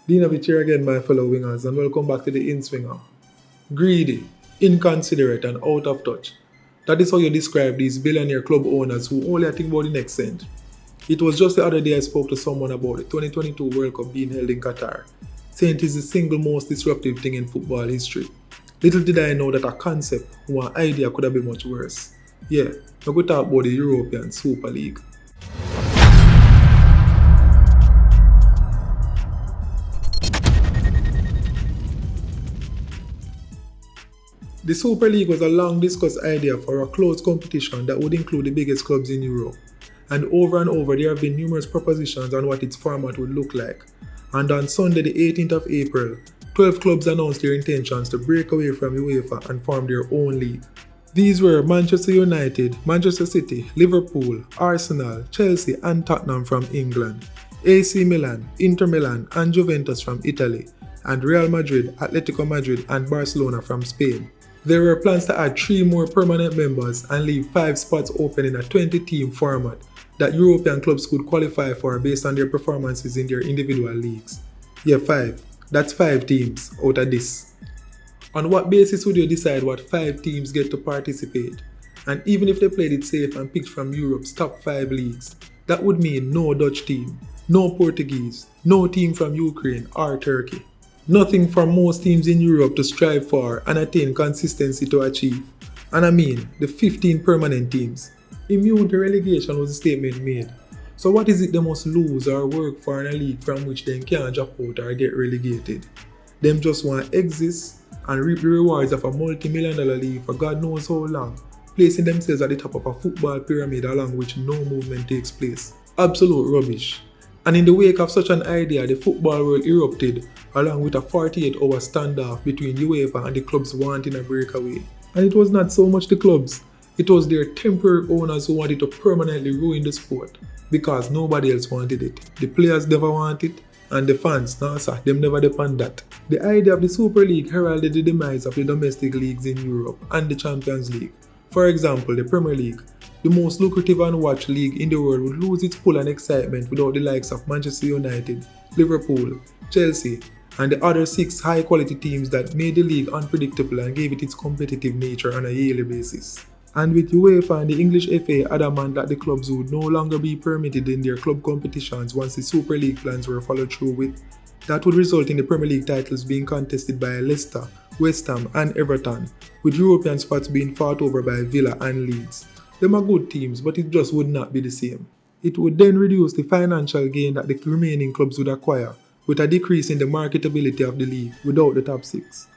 Dinovich here again, my fellow wingers, and welcome back to the Inswinger. Greedy, inconsiderate, and out of touch. That is how you describe these billionaire club owners who only think about the next cent. It was just the other day I spoke to someone about the 2022 World Cup being held in Qatar, saying it is the single most disruptive thing in football history. Little did I know that a concept or an idea could have been much worse. Yeah, now we talk about the European Super League. The Super League was a long discussed idea for a close competition that would include the biggest clubs in Europe. And over there have been numerous propositions on what its format would look like. And on Sunday the 18th of April, 12 clubs announced their intentions to break away from UEFA and form their own league. These were Manchester United, Manchester City, Liverpool, Arsenal, Chelsea and Tottenham from England, AC Milan, Inter Milan and Juventus from Italy, and Real Madrid, Atletico Madrid and Barcelona from Spain. There were plans to add 3 more permanent members and leave 5 spots open in a 20-team format that European clubs could qualify for based on their performances in their individual leagues. Yeah, 5. That's 5 teams out of this. On what basis would you decide what 5 teams get to participate? And even if they played it safe and picked from Europe's top 5 leagues, that would mean no Dutch team, no Portuguese, no team from Ukraine or Turkey. Nothing for most teams in Europe to strive for and attain consistency to achieve. And I mean, the 15 permanent teams. Immune to relegation was the statement made. So what is it they must lose or work for in a league from which they can't drop out or get relegated? Them just want exist and reap the rewards of a multi-million-dollar league for God knows how long, placing themselves at the top of a football pyramid along which no movement takes place. Absolute rubbish. And in the wake of such an idea, the football world erupted along with a 48-hour standoff between UEFA and the clubs wanting a breakaway. And it was not so much the clubs, it was their temporary owners who wanted to permanently ruin the sport because nobody else wanted it. The players never wanted it, and the fans, nah sir, them never depend that. The idea of the Super League heralded the demise of the domestic leagues in Europe and the Champions League. For example, the Premier League, the most lucrative and watched league in the world, would lose its pull and excitement without the likes of Manchester United, Liverpool, Chelsea, and the other 6 high-quality teams that made the league unpredictable and gave it its competitive nature on a yearly basis. And with UEFA and the English FA adamant that the clubs would no longer be permitted in their club competitions once the Super League plans were followed through with, that would result in the Premier League titles being contested by Leicester, West Ham and Everton, with European spots being fought over by Villa and Leeds. Them are good teams, but it just would not be the same. It would then reduce the financial gain that the remaining clubs would acquire, with a decrease in the marketability of the league without the top 6.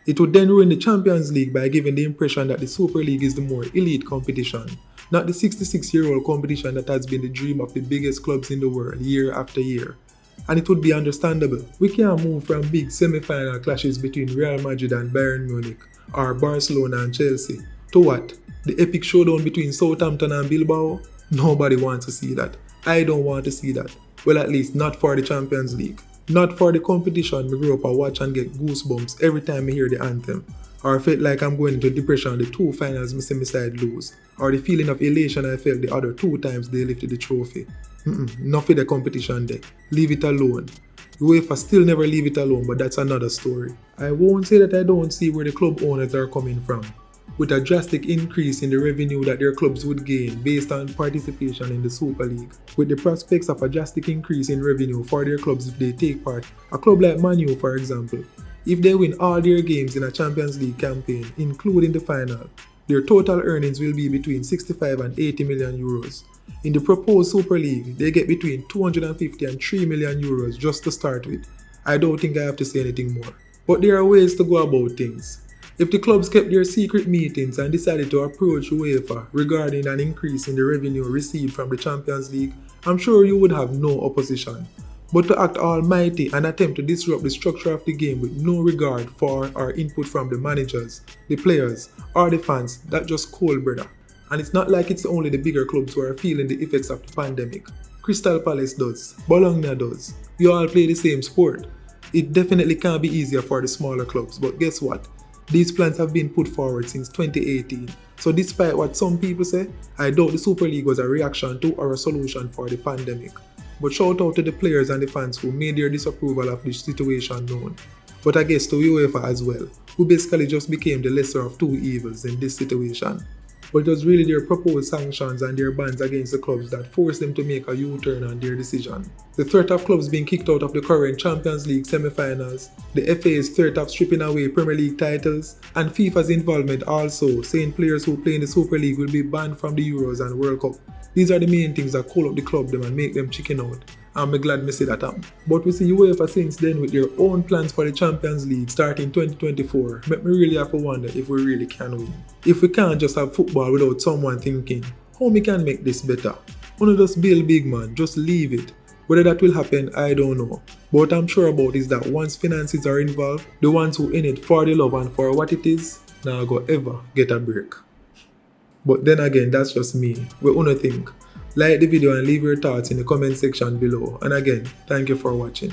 It would then ruin the Champions League by giving the impression that the Super League is the more elite competition, not the 66-year-old competition that has been the dream of the biggest clubs in the world year after year. And it would be understandable. We can't move from big semi-final clashes between Real Madrid and Bayern Munich, or Barcelona and Chelsea, to what? The epic showdown between Southampton and Bilbao? Nobody wants to see that. I don't want to see that. Well, at least not for the Champions League. Not for the competition me grew up and watch and get goosebumps every time I hear the anthem, or I felt like I'm going into depression the 2 finals me see my side lose, or the feeling of elation I felt the other 2 times they lifted the trophy. Not for the competition there. Leave it alone. UEFA still never leave it alone, but that's another story. I won't say that I don't see where the club owners are coming from, with a drastic increase in the revenue that their clubs would gain based on participation in the Super League, with the prospects of a drastic increase in revenue for their clubs if they take part. A club like Man U, for example, if they win all their games in a Champions League campaign, including the final, their total earnings will be between 65 and 80 million euros. In the proposed Super League, they get between 250 and 3 million euros just to start with. I don't think I have to say anything more. But there are ways to go about things. If the clubs kept their secret meetings and decided to approach UEFA regarding an increase in the revenue received from the Champions League, I'm sure you would have no opposition. But to act almighty and attempt to disrupt the structure of the game with no regard for or input from the managers, the players, or the fans, that's just cold, brother. And it's not like it's only the bigger clubs who are feeling the effects of the pandemic. Crystal Palace does, Bologna does. We all play the same sport. It definitely can't be easier for the smaller clubs, but guess what? These plans have been put forward since 2018. So despite what some people say, I doubt the Super League was a reaction to or a solution for the pandemic. But shout out to the players and the fans who made their disapproval of this situation known. But I guess to UEFA as well, who basically just became the lesser of two evils in this situation. But it was really their proposed sanctions and their bans against the clubs that forced them to make a U-turn on their decision. The threat of clubs being kicked out of the current Champions League semi-finals, the FA's threat of stripping away Premier League titles, and FIFA's involvement also, saying players who play in the Super League will be banned from the Euros and World Cup. These are the main things that call up the club them and make them chicken out. I'm glad me see that happen. But we see UEFA since then with their own plans for the Champions League starting 2024. Make me really have to wonder if we really can win. If we can't just have football without someone thinking, how we can make this better? Wanna just build big man, just leave it. Whether that will happen, I don't know. But what I'm sure about is that once finances are involved, the ones who in it for the love and for what it is, now go ever get a break. But then again, that's just me. What wanna think? Like the video and leave your thoughts in the comment section below. And again, thank you for watching.